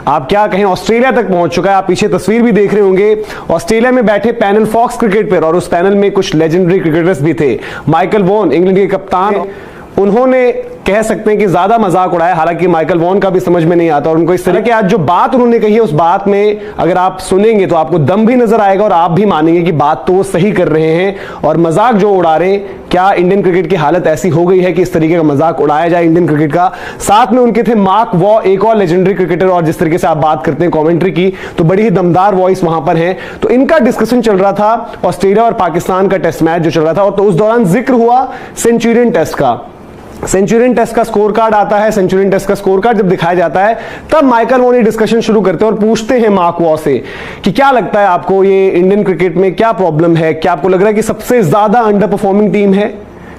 आप क्या कहें, ऑस्ट्रेलिया तक पहुंच चुका है। आप पीछे तस्वीर भी देख रहे होंगे, ऑस्ट्रेलिया में बैठे पैनल फॉक्स क्रिकेट पर, और उस पैनल में कुछ लेजेंडरी क्रिकेटर्स भी थे। माइकल वॉन इंग्लैंड के कप्तान, उन्होंने कह सकते हैं कि ज्यादा मजाक उड़ाया, हालांकि माइकल वॉन का भी समझ में नहीं आता। और उनको इस तरह की आज जो बात उन्होंने कही है, उस बात में अगर आप सुनेंगे तो आपको दम भी नजर आएगा और आप भी मानेंगे कि बात तो वो सही कर रहे हैं। और मजाक जो उड़ा रहे हैं, क्या इंडियन क्रिकेट की हालत ऐसी हो गई है कि इस तरीके का मजाक उड़ाया जाए इंडियन क्रिकेट का। साथ में उनके थे मार्क वॉ, एक और लेजेंडरी क्रिकेटर, और जिस तरीके से आप बात करते हैं कमेंट्री की, तो बड़ी ही दमदार वॉइस वहां पर है। तो इनका डिस्कशन चल रहा था ऑस्ट्रेलिया और पाकिस्तान का टेस्ट मैच जो चल रहा था, और तो उस दौरान जिक्र हुआ सेंचुरियन टेस्ट का। सेंचुरियन टेस्ट का स्कोर कार्ड आता है, सेंचुरियन टेस्ट का स्कोर कार्ड जब दिखाया जाता है, तब माइकल वॉन डिस्कशन शुरू करते हैं और पूछते हैं मार्क वॉ से कि क्या लगता है आपको, ये इंडियन क्रिकेट में क्या प्रॉब्लम है, क्या आपको लग रहा है कि सबसे ज्यादा अंडर परफॉर्मिंग टीम है।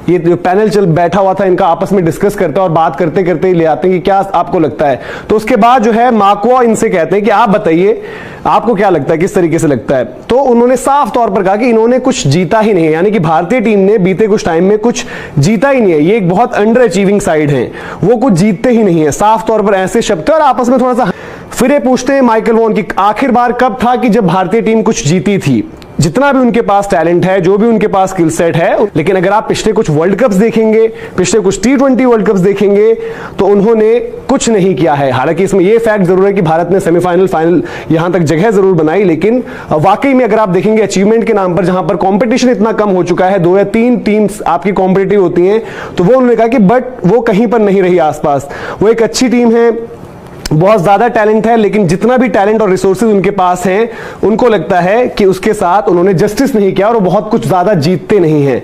ये जो पैनल चल बैठा हुआ था, इनका आपस में डिस्कस करते हैं और बात करते करते ले आते हैं कि क्या आपको लगता है। तो उसके बाद जो है मार्क वॉ इनसे कहते हैं कि आप बताइए आपको क्या लगता है, किस तरीके से लगता है। तो उन्होंने साफ तौर पर कहा कि इन्होंने कुछ जीता ही नहीं है, यानी कि भारतीय टीम ने बीते कुछ टाइम में कुछ जीता ही नहीं है। ये एक बहुत अंडर अचीविंग साइड है, वो कुछ जीतते ही नहीं है, साफ तौर पर ऐसे शब्द। और आपस में थोड़ा सा फिर ये पूछते हैं माइकल वॉन की आखिर बार कब था कि जब भारतीय टीम कुछ जीती थी। जितना भी उनके पास टैलेंट है, जो भी उनके पास स्किल सेट है, लेकिन अगर आप पिछले कुछ वर्ल्ड कप्स देखेंगे, पिछले कुछ T20 वर्ल्ड कप्स देखेंगे, तो उन्होंने कुछ नहीं किया है। हालांकि इसमें यह फैक्ट जरूर है कि भारत ने सेमीफाइनल, फाइनल यहां तक जगह जरूर बनाई, लेकिन वाकई में अगर आप देखेंगे अचीवमेंट के नाम पर, जहां पर कंपटीशन इतना कम हो चुका है, 2 या 3 टीम्स आपकी कॉम्पिटिटिव होती हैं, तो वो उन्होंने कहा कि बट वो कहीं पर नहीं रही आसपास। वो एक अच्छी टीम है, बहुत ज्यादा टैलेंट है, लेकिन जितना भी टैलेंट और रिसोर्सेज उनके पास हैं, उनको लगता है कि उसके साथ उन्होंने जस्टिस नहीं किया और वो बहुत कुछ ज्यादा जीतते नहीं हैं।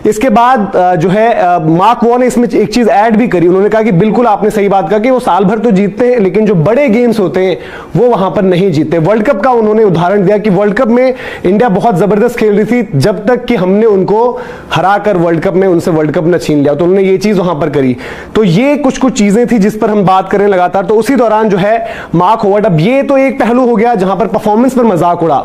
इसके बाद जो है मार्क वॉ ने इसमें एक चीज ऐड भी करी। उन्होंने कहा कि बिल्कुल आपने सही बात कहा कि वो साल भर तो जीतते हैं, लेकिन जो बड़े गेम्स होते हैं वो वहां पर नहीं जीतते। वर्ल्ड कप का उन्होंने उदाहरण दिया कि वर्ल्ड कप में इंडिया बहुत जबरदस्त खेल रही थी, जब तक कि हमने उनको हराकर वर्ल्ड कप में उनसे वर्ल्ड कप न छीन लिया। तो उन्होंने ये चीज वहां पर करी। तो ये कुछ कुछ चीजें थी जिस पर हम बात करें लगातार। तो उसी दौरान जो है मार्क होवर्ड, अब ये तो एक पहलू हो गया जहां पर परफॉर्मेंस पर मजाक उड़ा।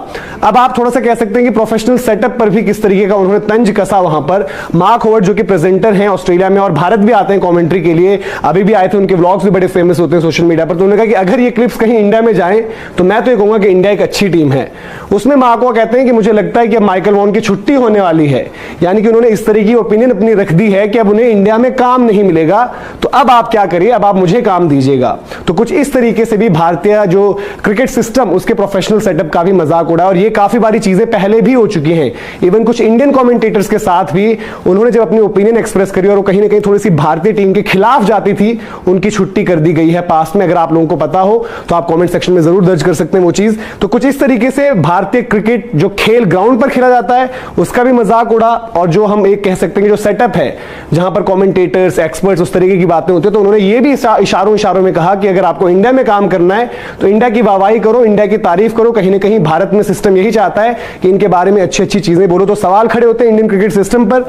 अब आप थोड़ा सा कह सकते हैं कि प्रोफेशनल सेटअप पर भी किस तरीके का उन्होंने तंज कसा वहां पर। मार्क होवर्ड जो कि प्रेजेंटर हैं ऑस्ट्रेलिया में और भारत भी आते हैं कमेंट्री के लिए, अभी भी आए थे, उनके व्लॉग्स भी बड़े फेमस होते हैं सोशल मीडिया पर। तो उन्होंने कहा कि अगर ये क्लिप्स कहीं इंडिया में जाएं तो मैं तो ये कहूंगा कि इंडिया एक अच्छी टीम है। उसमें मार्क होवर्ड कहते हैं कि मुझे लगता है कि अब माइकल वॉन की छुट्टी होने वाली है, यानी कि उन्होंने इस तरह की ओपिनियन अपनी रख दी है कि अब उन्हें इंडिया में काम नहीं मिलेगा, तो अब आप क्या करिए, अब आप मुझे काम दीजिएगा। तो कुछ इस तरीके से भी भारतीय जो क्रिकेट सिस्टम, उसके प्रोफेशनल सेटअप का भी मजाक उड़ा। और ये काफी बारी चीजें पहले भी हो चुकी हैं। इवन कुछ इंडियन कमेंटेटर्स के साथ भी उन्होंने जब अपनी ओपिनियन एक्सप्रेस करी और वो कहीं ना कहीं थोड़ी सी भारतीय टीम के खिलाफ जाती थी, उनकी छुट्टी कर दी गई है पास्ट में। अगर आप लोगों को पता हो तो आप कमेंट सेक्शन में जरूर दर्ज कर सकते हैं वो चीज। तो कुछ इस तरीके से भारतीय क्रिकेट जो खेल ग्राउंड पर खेला जाता है उसका भी मजाक उड़ा। और जो हम एक कह सकते हैं कि जो सेटअप है जहां पर कमेंटेटर्स, एक्सपर्ट्स, उस तरीके की बातें होती है, तो उन्होंने ये भी इशारों में कहा कि अगर आपको इंडिया में काम करना है तो इंडिया की वाहवाही करो, इंडिया की तारीफ करो। कहीं ना कहीं भारत में सिस्टम यही चाहता है कि इनके बारे में अच्छी अच्छी चीजें बोलो। तो सवाल खड़े होते हैं इंडियन क्रिकेट सिस्टम पर।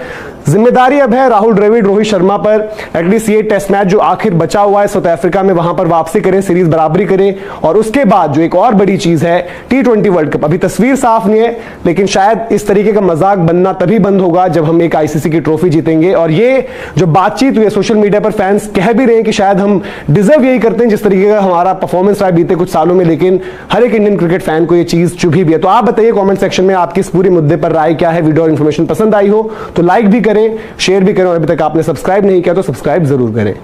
जिम्मेदारी अब है राहुल द्रविड़, रोहित शर्मा पर। एटलीस्ट ये टेस्ट मैच जो आखिर बचा हुआ है साउथ अफ्रीका में, वहां पर वापसी करें, सीरीज बराबरी करें। और उसके बाद जो एक और बड़ी चीज है T20 वर्ल्ड कप। अभी तस्वीर साफ नहीं है, लेकिन शायद इस तरीके का मजाक बनना तभी बंद होगा जब हम एक ICC की ट्रॉफी जीतेंगे। और ये जो बातचीत हुई है सोशल मीडिया पर, फैंस कह भी रहे हैं कि शायद हम डिजर्व यही करते हैं जिस तरीके का हमारा परफॉर्मेंस रहा बीते कुछ सालों में, लेकिन हर एक इंडियन क्रिकेट फैन को ये चीज चुभी भी है। तो आप बताइए कमेंट सेक्शन में आपकी इस पूरे मुद्दे पर राय क्या है। वीडियो और इन्फॉर्मेशन पसंद आई हो तो लाइक भी करें, शेयर भी करें, और अभी तक आपने सब्सक्राइब नहीं किया तो सब्सक्राइब जरूर करें।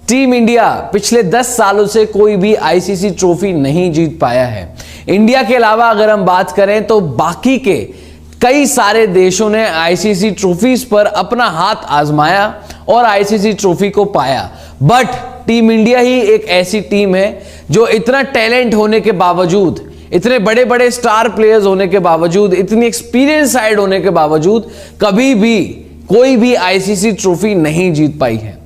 टीम इंडिया पिछले 10 सालों से कोई भी ICC ट्रॉफी नहीं जीत पाया है। इंडिया के अलावा अगर हम बात करें तो बाकी के कई सारे देशों ने ICC ट्रॉफीज पर अपना हाथ आजमाया और ICC ट्रॉफी को पाया। बट टीम इंडिया ही एक ऐसी टीम है जो इतना टैलेंट होने के बावजूद, इतने बड़े बड़े स्टार प्लेयर्स होने के बावजूद, इतनी एक्सपीरियंस साइड होने के बावजूद कभी भी कोई भी ICC ट्रॉफी नहीं जीत पाई है।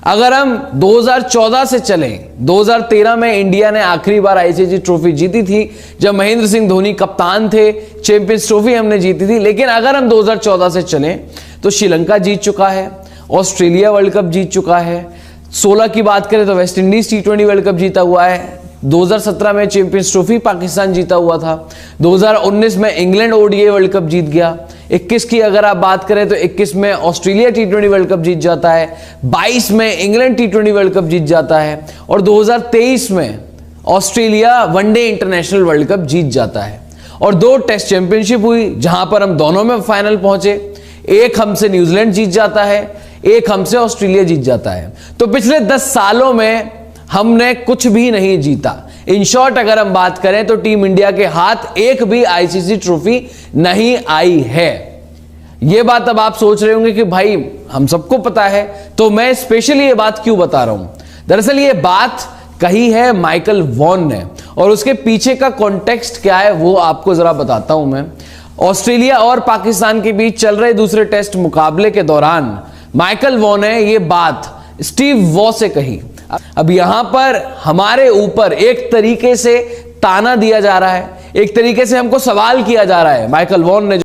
अगर हम 2014 से चलें, 2013 में इंडिया ने आखिरी बार ICC ट्रॉफी जीती थी जब महेंद्र सिंह धोनी कप्तान थे। चैंपियंस ट्रॉफी हमने जीती थी। लेकिन अगर हम 2014 से चलें तो श्रीलंका जीत चुका है, ऑस्ट्रेलिया वर्ल्ड कप जीत चुका है, 16 की बात करें तो West Indies T20 world cup जीता हुआ है, 2017 में चैंपियंस ट्रॉफी पाकिस्तान जीता हुआ था, 2019 में इंग्लैंड ODI वर्ल्ड कप जीत गया, 21 की अगर आप बात करें तो 21 में ऑस्ट्रेलिया T20 वर्ल्ड कप जीत जाता है, 22 में इंग्लैंड T20 वर्ल्ड कप जीत जाता है, और 2023 में Australia one day international world cup जीत जाता है और 2 टेस्ट चैंपियनशिप हुई जहां पर हम दोनों में फाइनल पहुंचे। एक हमसे न्यूजीलैंड जीत जाता है, एक हमसे ऑस्ट्रेलिया जीत जाता है। तो पिछले 10 सालों में हमने कुछ भी नहीं जीता। इन शॉर्ट अगर हम बात करें तो टीम इंडिया के हाथ एक भी आईसीसी ट्रॉफी नहीं आई है। यह बात अब आप सोच रहे होंगे कि भाई हम सबको पता है, तो मैं स्पेशली ये बात क्यों बता रहा हूं। दरअसल ये बात कही है माइकल वॉन ने और उसके पीछे का कॉन्टेक्स्ट क्या है वो आपको जरा बताता हूं मैं। ऑस्ट्रेलिया और पाकिस्तान के बीच चल रहे दूसरे टेस्ट मुकाबले के दौरान माइकल वॉन ने यह बात स्टीव वॉ से कही। अब यहां पर हमारे ऊपर एक तरीके से ताना दिया जा रहा है, एक तरीके से हमको सवाल किया जा रहा है। माइकल वॉन ने